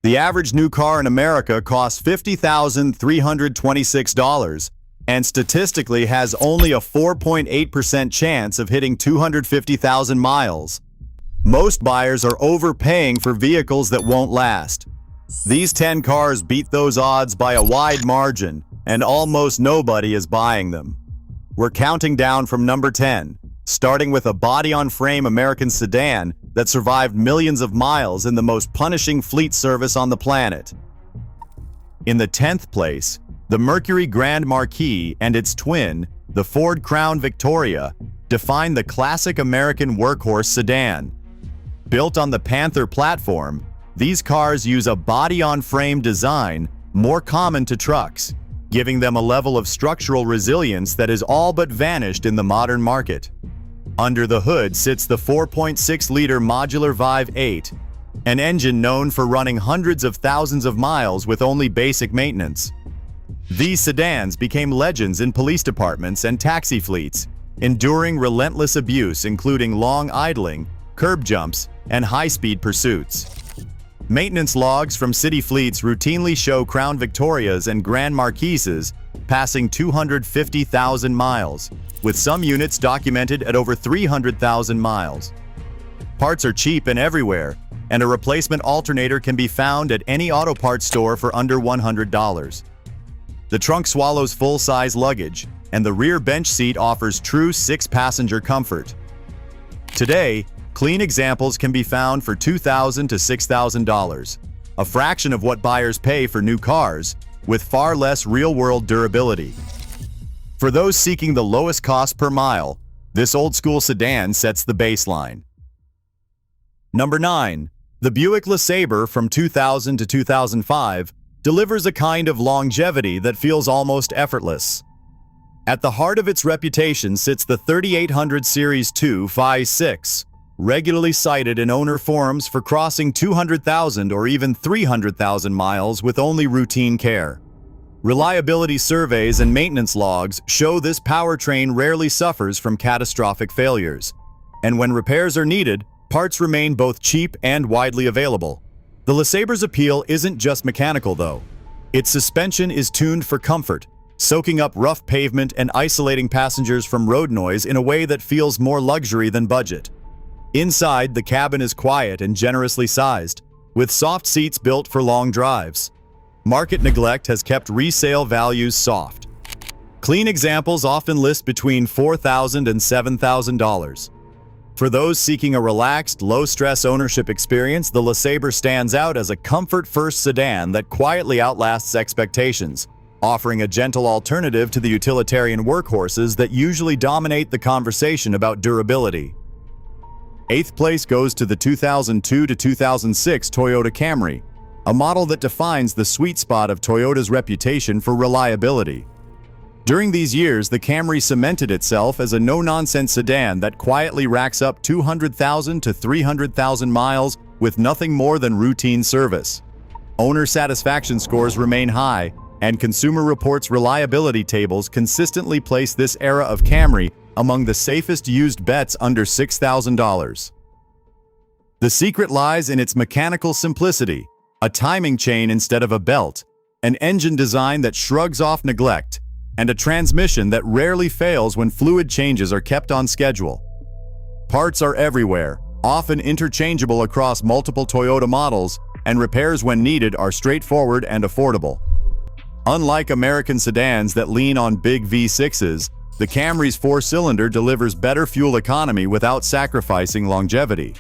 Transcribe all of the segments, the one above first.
The average new car in America costs $50,326 and statistically has only a 4.8% chance of hitting 250,000 miles. Most buyers are overpaying for vehicles that won't last. These 10 cars beat those odds by a wide margin, and almost nobody is buying them. We're counting down from number 10, starting with a body-on-frame American sedan that survived millions of miles in the most punishing fleet service on the planet. In the 10th place, the Mercury Grand Marquis and its twin, the Ford Crown Victoria, define the classic American workhorse sedan. Built on the Panther platform, these cars use a body-on-frame design more common to trucks, giving them a level of structural resilience that is all but vanished in the modern market. Under the hood sits the 4.6-liter modular Vive 8, an engine known for running hundreds of thousands of miles with only basic maintenance. These sedans became legends in police departments and taxi fleets, enduring relentless abuse including long idling, curb jumps, and high-speed pursuits. Maintenance logs from city fleets routinely show Crown Victorias and Grand Marquises passing 250,000 miles, with some units documented at over 300,000 miles. Parts are cheap and everywhere, and a replacement alternator can be found at any auto parts store for under $100. The trunk swallows full-size luggage, and the rear bench seat offers true 6-passenger comfort. Today, clean examples can be found for $2,000 to $6,000, a fraction of what buyers pay for new cars, with far less real-world durability. For those seeking the lowest cost per mile, this old-school sedan sets the baseline. Number 9. The Buick LeSabre from 2000 to 2005 delivers a kind of longevity that feels almost effortless. At the heart of its reputation sits the 3800 Series 2 Phi-6, regularly cited in owner forums for crossing 200,000 or even 300,000 miles with only routine care. Reliability surveys and maintenance logs show this powertrain rarely suffers from catastrophic failures, and when repairs are needed, parts remain both cheap and widely available. The LeSabre's appeal isn't just mechanical, though. Its suspension is tuned for comfort, soaking up rough pavement and isolating passengers from road noise in a way that feels more luxury than budget. Inside, the cabin is quiet and generously sized, with soft seats built for long drives. Market neglect has kept resale values soft. Clean examples often list between $4,000 and $7,000. For those seeking a relaxed, low-stress ownership experience, the LeSabre stands out as a comfort-first sedan that quietly outlasts expectations, offering a gentle alternative to the utilitarian workhorses that usually dominate the conversation about durability. 8th place goes to the 2002 to 2006 Toyota Camry, a model that defines the sweet spot of Toyota's reputation for reliability. During these years, the Camry cemented itself as a no-nonsense sedan that quietly racks up 200,000 to 300,000 miles with nothing more than routine service. Owner satisfaction scores remain high, and Consumer Reports reliability tables consistently place this era of Camry among the safest used bets under $6,000. The secret lies in its mechanical simplicity, a timing chain instead of a belt, an engine design that shrugs off neglect, and a transmission that rarely fails when fluid changes are kept on schedule. Parts are everywhere, often interchangeable across multiple Toyota models, and repairs when needed are straightforward and affordable. Unlike American sedans that lean on big V6s, the Camry's 4-cylinder delivers better fuel economy without sacrificing longevity.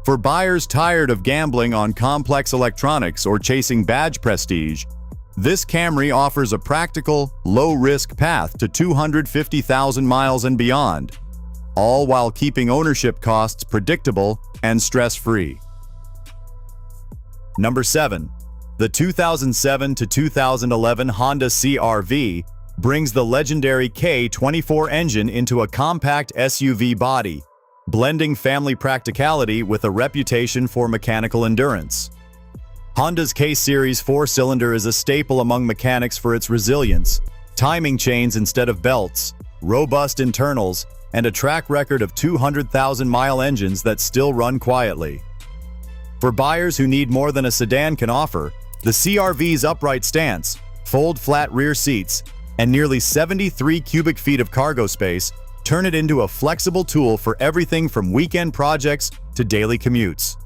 For buyers tired of gambling on complex electronics or chasing badge prestige, this Camry offers a practical, low-risk path to 250,000 miles and beyond, all while keeping ownership costs predictable and stress-free. Number 7. The 2007 to 2011 Honda CR-V brings the legendary K24 engine into a compact SUV body, blending family practicality with a reputation for mechanical endurance. Honda's K-Series 4-cylinder is a staple among mechanics for its resilience, timing chains instead of belts, robust internals, and a track record of 200,000-mile engines that still run quietly. For buyers who need more than a sedan can offer, the CR-V's upright stance, fold-flat rear seats, and nearly 73 cubic feet of cargo space turn it into a flexible tool for everything from weekend projects to daily commutes.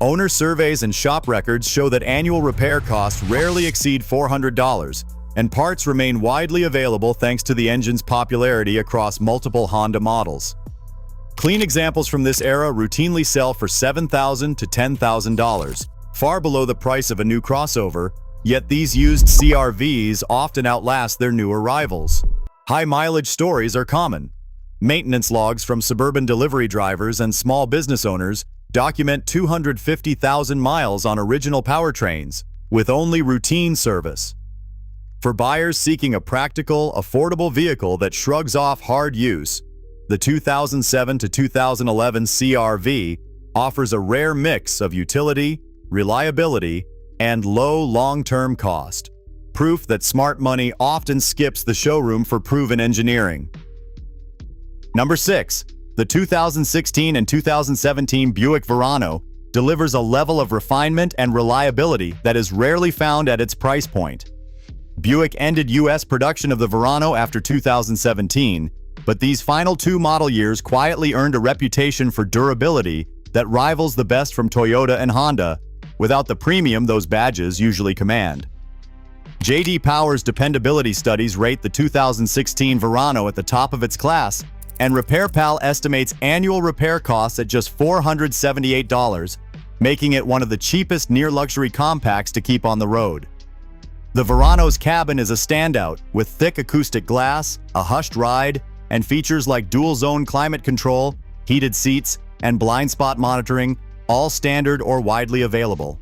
Owner surveys and shop records show that annual repair costs rarely exceed $400, and parts remain widely available thanks to the engine's popularity across multiple Honda models. Clean examples from this era routinely sell for $7,000 to $10,000, far below the price of a new crossover, yet these used CR-Vs often outlast their newer rivals. High-mileage stories are common. Maintenance logs from suburban delivery drivers and small business owners document 250,000 miles on original powertrains, with only routine service. For buyers seeking a practical, affordable vehicle that shrugs off hard use, the 2007 to 2011 CR-V offers a rare mix of utility, reliability, and low long-term cost. Proof that smart money often skips the showroom for proven engineering. Number 6. The 2016 and 2017 Buick Verano delivers a level of refinement and reliability that is rarely found at its price point. Buick ended U.S. production of the Verano after 2017, but these final two model years quietly earned a reputation for durability that rivals the best from Toyota and Honda, without the premium those badges usually command. J.D. Power's dependability studies rate the 2016 Verano at the top of its class, and RepairPal estimates annual repair costs at just $478, making it one of the cheapest near-luxury compacts to keep on the road. The Verano's cabin is a standout, with thick acoustic glass, a hushed ride, and features like dual-zone climate control, heated seats, and blind spot monitoring, all standard or widely available.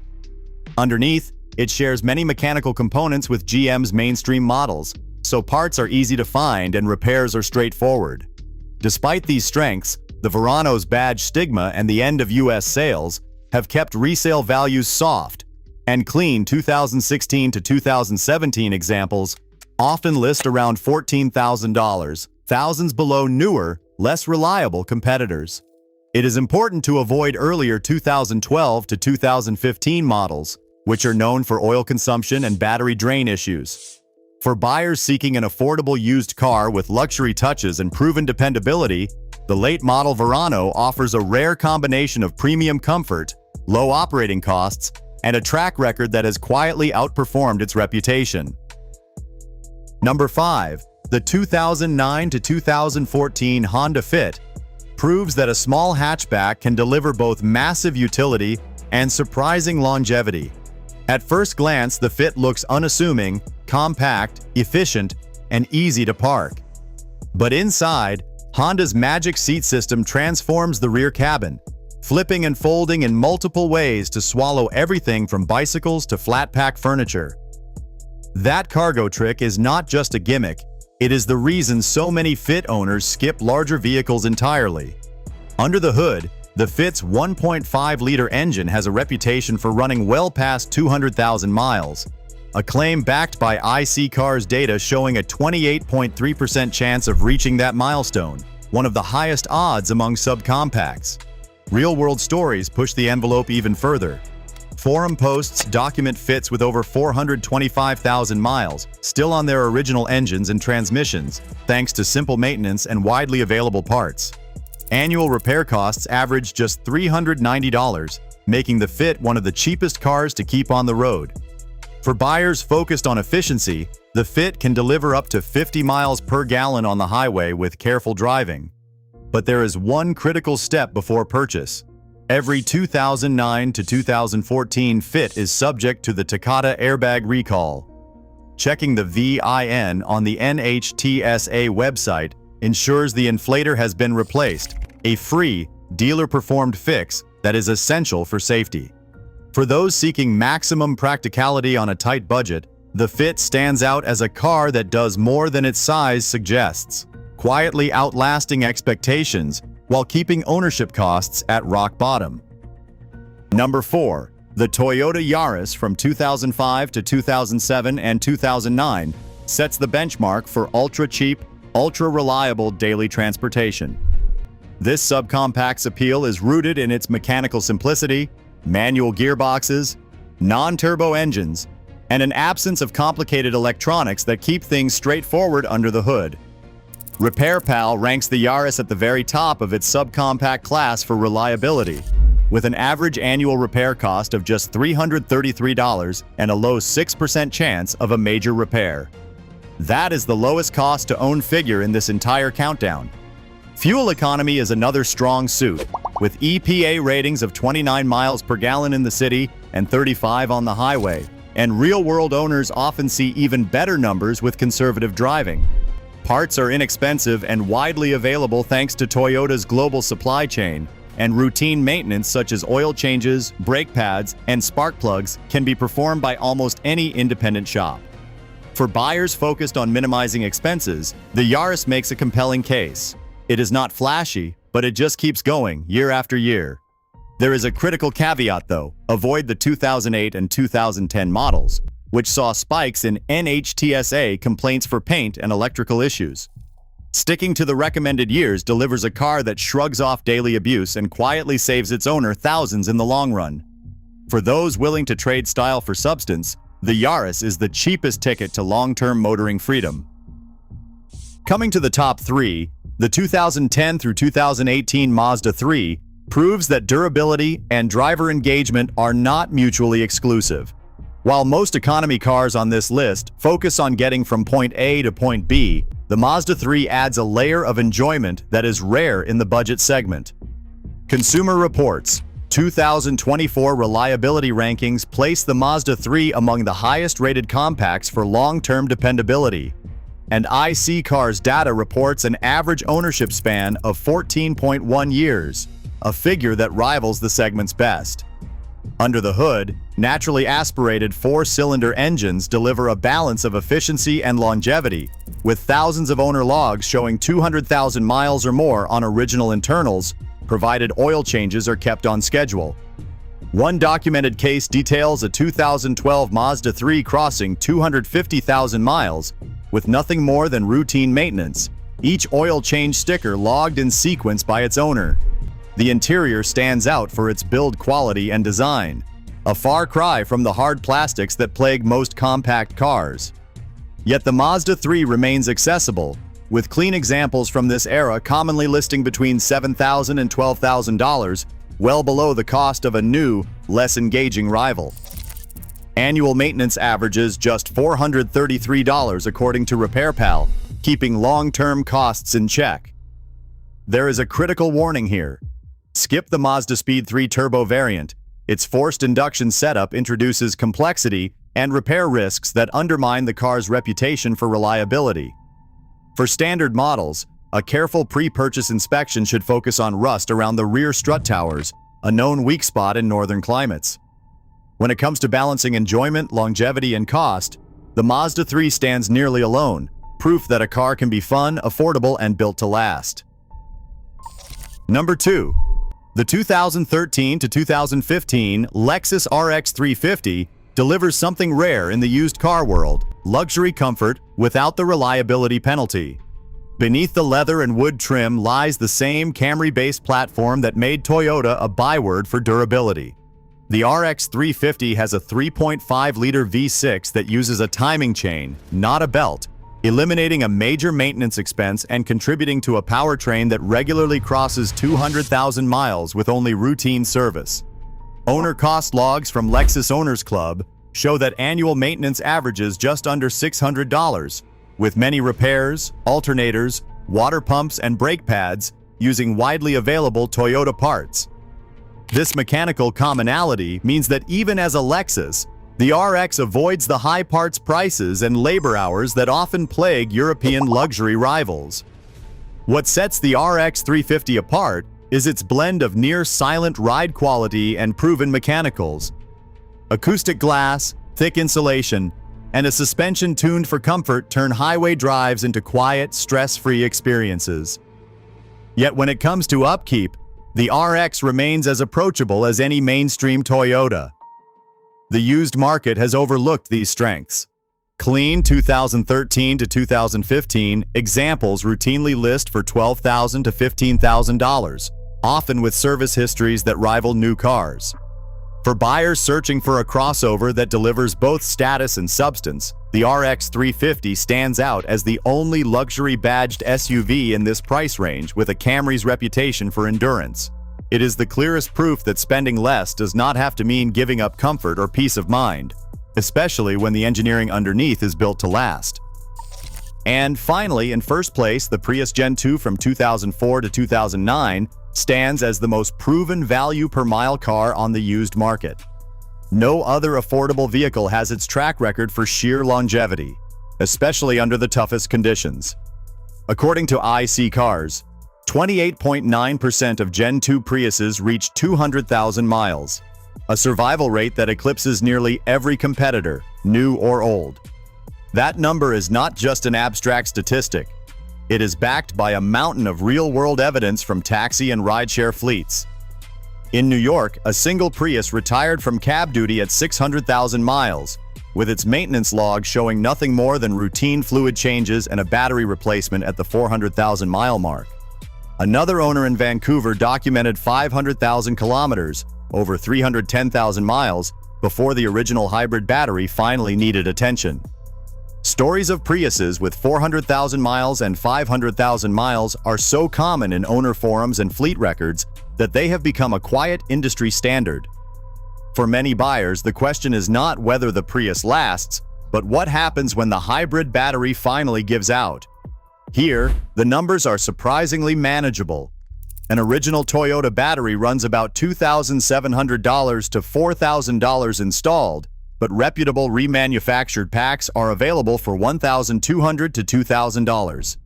Underneath, it shares many mechanical components with GM's mainstream models, so parts are easy to find and repairs are straightforward. Despite these strengths, the Verano's badge stigma and the end of U.S. sales have kept resale values soft, and clean 2016 to 2017 examples often list around $14,000, thousands below newer, less reliable competitors. It is important to avoid earlier 2012 to 2015 models, which are known for oil consumption and battery drain issues. For buyers seeking an affordable used car with luxury touches and proven dependability, the late-model Verano offers a rare combination of premium comfort, low operating costs, and a track record that has quietly outperformed its reputation. Number 5. The 2009 to 2014 Honda Fit proves that a small hatchback can deliver both massive utility and surprising longevity. At first glance, the Fit looks unassuming, compact, efficient, and easy to park. But inside, Honda's magic seat system transforms the rear cabin, flipping and folding in multiple ways to swallow everything from bicycles to flat-pack furniture. That cargo trick is not just a gimmick, it is the reason so many Fit owners skip larger vehicles entirely. Under the hood, the Fit's 1.5-liter engine has a reputation for running well past 200,000 miles, a claim backed by IC Cars data showing a 28.3% chance of reaching that milestone, one of the highest odds among subcompacts. Real-world stories push the envelope even further. Forum posts document Fits with over 425,000 miles, still on their original engines and transmissions, thanks to simple maintenance and widely available parts. Annual repair costs average just $390, making the Fit one of the cheapest cars to keep on the road. For buyers focused on efficiency, the Fit can deliver up to 50 miles per gallon on the highway with careful driving. But there is one critical step before purchase. Every 2009 to 2014 Fit is subject to the Takata airbag recall. Checking the VIN on the NHTSA website ensures the inflator has been replaced, a free, dealer-performed fix that is essential for safety. For those seeking maximum practicality on a tight budget, the Fit stands out as a car that does more than its size suggests, quietly outlasting expectations while keeping ownership costs at rock bottom. Number 4. The Toyota Yaris from 2005 to 2007 and 2009 sets the benchmark for ultra-cheap, ultra-reliable daily transportation. This subcompact's appeal is rooted in its mechanical simplicity, manual gearboxes, non-turbo engines, and an absence of complicated electronics that keep things straightforward under the hood. RepairPal ranks the Yaris at the very top of its subcompact class for reliability, with an average annual repair cost of just $333 and a low 6% chance of a major repair. That is the lowest cost to own figure in this entire countdown. Fuel economy is another strong suit, with EPA ratings of 29 miles per gallon in the city and 35 on the highway, and real-world owners often see even better numbers with conservative driving. Parts are inexpensive and widely available thanks to Toyota's global supply chain, and routine maintenance such as oil changes, brake pads, and spark plugs can be performed by almost any independent shop. For buyers focused on minimizing expenses, the Yaris makes a compelling case. It is not flashy, but it just keeps going year after year. There is a critical caveat though: avoid the 2008 and 2010 models, which saw spikes in NHTSA complaints for paint and electrical issues. Sticking to the recommended years delivers a car that shrugs off daily abuse and quietly saves its owner thousands in the long run. For those willing to trade style for substance, the Yaris is the cheapest ticket to long-term motoring freedom. Coming to the top three, the 2010 through 2018 Mazda 3 proves that durability and driver engagement are not mutually exclusive. While most economy cars on this list focus on getting from point A to point B, the Mazda 3 adds a layer of enjoyment that is rare in the budget segment. Consumer Reports' 2024 reliability rankings place the Mazda 3 among the highest-rated compacts for long-term dependability, and iSeeCar's data reports an average ownership span of 14.1 years, a figure that rivals the segment's best. Under the hood, naturally aspirated four-cylinder engines deliver a balance of efficiency and longevity, with thousands of owner logs showing 200,000 miles or more on original internals, provided oil changes are kept on schedule. One documented case details a 2012 Mazda 3 crossing 250,000 miles with nothing more than routine maintenance, each oil change sticker logged in sequence by its owner. The interior stands out for its build quality and design, a far cry from the hard plastics that plague most compact cars. Yet the Mazda 3 remains accessible, with clean examples from this era commonly listing between $7,000 and $12,000, well below the cost of a new, less engaging rival. Annual maintenance averages just $433 according to RepairPal, keeping long-term costs in check. There is a critical warning here. Skip the Mazda Speed 3 Turbo variant. Its forced induction setup introduces complexity and repair risks that undermine the car's reputation for reliability. For standard models, a careful pre-purchase inspection should focus on rust around the rear strut towers, a known weak spot in northern climates. When it comes to balancing enjoyment, longevity, and cost, the Mazda 3 stands nearly alone, proof that a car can be fun, affordable, and built to last. Number 2. The 2013 to 2015 Lexus RX 350 delivers something rare in the used car world: luxury comfort without the reliability penalty. Beneath the leather and wood trim lies the same Camry-based platform that made Toyota a byword for durability. The RX 350 has a 3.5-liter V6 that uses a timing chain, not a belt, eliminating a major maintenance expense and contributing to a powertrain that regularly crosses 200,000 miles with only routine service. Owner cost logs from Lexus Owners Club show that annual maintenance averages just under $600, with many repairs, alternators, water pumps, and brake pads using widely available Toyota parts. This mechanical commonality means that even as a Lexus, the RX avoids the high parts prices and labor hours that often plague European luxury rivals. What sets the RX 350 apart is its blend of near-silent ride quality and proven mechanicals. Acoustic glass, thick insulation, and a suspension tuned for comfort turn highway drives into quiet, stress-free experiences. Yet when it comes to upkeep, the RX remains as approachable as any mainstream Toyota. The used market has overlooked these strengths. Clean 2013 to 2015 examples routinely list for $12,000 to $15,000, often with service histories that rival new cars. For buyers searching for a crossover that delivers both status and substance, the RX 350 stands out as the only luxury badged SUV in this price range with a Camry's reputation for endurance. It is the clearest proof that spending less does not have to mean giving up comfort or peace of mind, especially when the engineering underneath is built to last. And finally, in first place, the Prius Gen 2 from 2004 to 2009 stands as the most proven value per mile car on the used market. No other affordable vehicle has its track record for sheer longevity, especially under the toughest conditions. According to IC Cars, 28.9% of Gen 2 Priuses reach 200,000 miles, a survival rate that eclipses nearly every competitor, new or old. That number is not just an abstract statistic. It is backed by a mountain of real-world evidence from taxi and rideshare fleets. In New York, a single Prius retired from cab duty at 600,000 miles, with its maintenance log showing nothing more than routine fluid changes and a battery replacement at the 400,000-mile mark. Another owner in Vancouver documented 500,000 kilometers, over 310,000 miles, before the original hybrid battery finally needed attention. Stories of Priuses with 400,000 miles and 500,000 miles are so common in owner forums and fleet records that they have become a quiet industry standard. For many buyers, the question is not whether the Prius lasts, but what happens when the hybrid battery finally gives out. Here, the numbers are surprisingly manageable. An original Toyota battery runs about $2,700 to $4,000 installed, but reputable remanufactured packs are available for $1,200 to $2,000.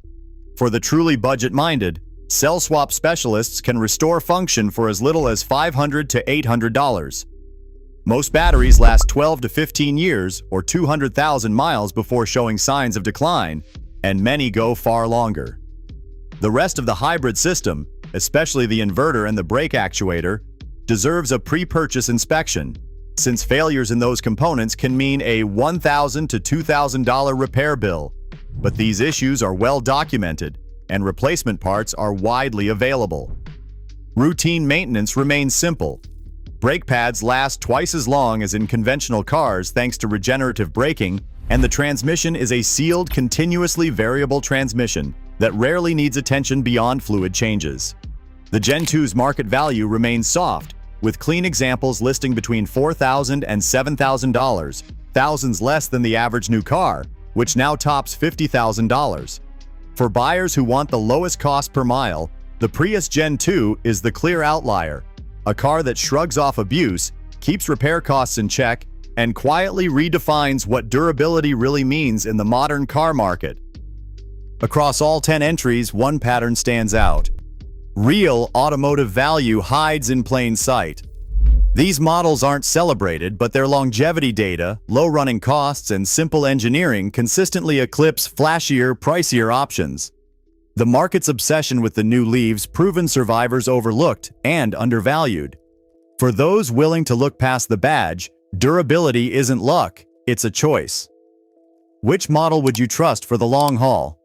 For the truly budget-minded, cell swap specialists can restore function for as little as $500 to $800. Most batteries last 12 to 15 years or 200,000 miles before showing signs of decline, and many go far longer. The rest of the hybrid system, especially the inverter and the brake actuator, deserves a pre-purchase inspection, since failures in those components can mean a $1,000 to $2,000 repair bill. But these issues are well documented, and replacement parts are widely available. Routine maintenance remains simple. Brake pads last twice as long as in conventional cars thanks to regenerative braking, and the transmission is a sealed, continuously variable transmission that rarely needs attention beyond fluid changes. The Gen 2's market value remains soft, with clean examples listing between $4,000 and $7,000, thousands less than the average new car, which now tops $50,000. For buyers who want the lowest cost per mile, the Prius Gen 2 is the clear outlier, a car that shrugs off abuse, keeps repair costs in check, and quietly redefines what durability really means in the modern car market. Across all 10 entries, one pattern stands out. Real automotive value hides in plain sight. These models aren't celebrated, but their longevity data, low running costs, and simple engineering consistently eclipse flashier, pricier options. The market's obsession with the new leaves proven survivors overlooked and undervalued. For those willing to look past the badge, durability isn't luck, it's a choice. Which model would you trust for the long haul?